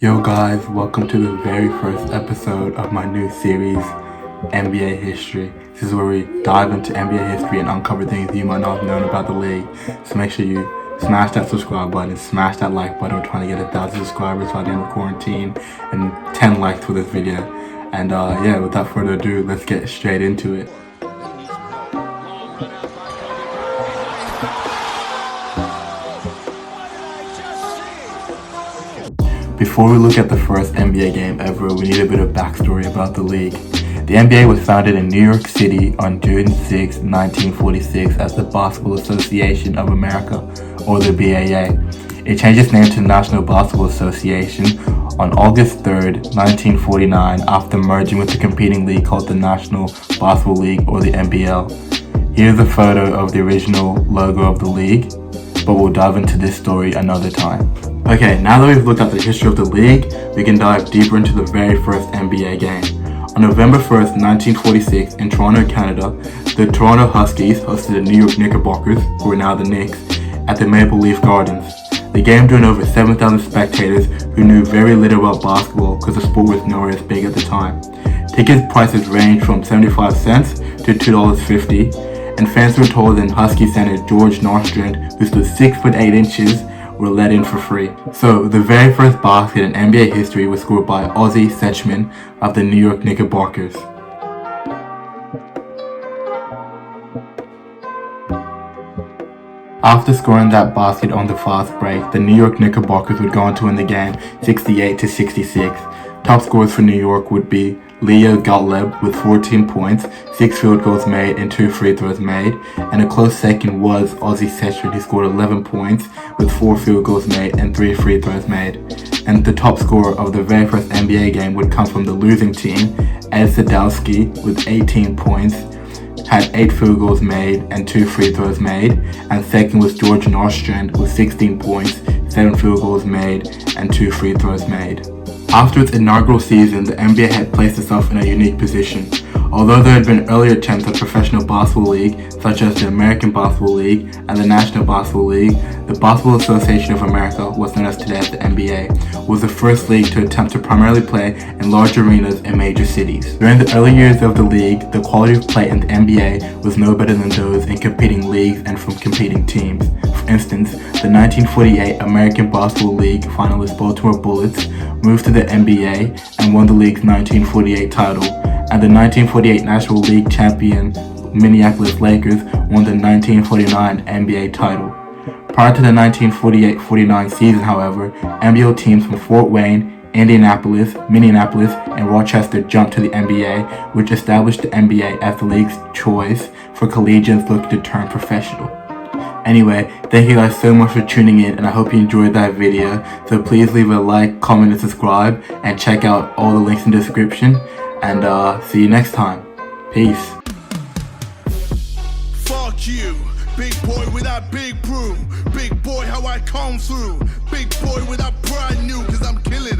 Yo guys, welcome to the very first episode of my new series, NBA History. This is where we dive into NBA history and uncover things you might not have known about the league. So make sure you smash that subscribe button, smash that like button. We're trying to get 1,000 subscribers by the end of quarantine and 10 likes for this video. And yeah, without further ado, let's get straight into it. Before we look at the first NBA game ever, we need a bit of backstory about the league. The NBA was founded in New York City on June 6, 1946 as the Basketball Association of America, or the BAA. It changed its name to the National Basketball Association on August 3, 1949 after merging with the competing league called the National Basketball League, or the NBL. Here's a photo of the original logo of the league, but we'll dive into this story another time. Okay, now that we've looked at the history of the league, we can dive deeper into the very first NBA game. On November 1st, 1946, in Toronto, Canada, the Toronto Huskies hosted the New York Knickerbockers, who are now the Knicks, at the Maple Leaf Gardens. The game drew in over 7,000 spectators who knew very little about basketball because the sport was nowhere as big at the time. Ticket prices ranged from 75 cents to $2.50, and fans were told that Husky center George Nostrand, who stood 6'8" were let in for free. So the very first basket in NBA history was scored by Ozzie Setchman of the New York Knickerbockers. After scoring that basket on the fast break, the New York Knickerbockers would go on to win the game 68-66. Top scorers for New York would be Leo Gottlieb with 14 points, 6 field goals made and 2 free throws made, and a close second was Ozzie Setchman, who scored 11 points with 4 field goals made and 3 free throws made. And the top scorer of the very first NBA game would come from the losing team, Ed Sadowski with 18 points, had 8 field goals made and 2 free throws made, and second was George Nostrand with 16 points, 7 field goals made and 2 free throws made. After its inaugural season, the NBA had placed itself in a unique position. Although there had been earlier attempts at professional basketball league, such as the American Basketball League and the National Basketball League, the Basketball Association of America, what's known as today as the NBA, was the first league to attempt to primarily play in large arenas in major cities. During the early years of the league, the quality of play in the NBA was no better than those in competing leagues and from competing teams. For instance, the 1948 American Basketball League finalist Baltimore Bullets moved to the NBA and won the league's 1948 title, and the 1948 National League champion Minneapolis Lakers won the 1949 NBA title. Prior to the 1948-49 season, however, NBL teams from Fort Wayne, Indianapolis, Minneapolis, and Rochester jumped to the NBA, which established the NBA as the league's choice for collegians looking to turn professional. Anyway, thank you guys so much for tuning in, and I hope you enjoyed that video. So please leave a like, comment, and subscribe, and check out all the links in the description. And see you next time. Peace. Fuck you, big boy with that big broom. Big boy, how I come through. Big boy with that brand new, cause I'm killing it.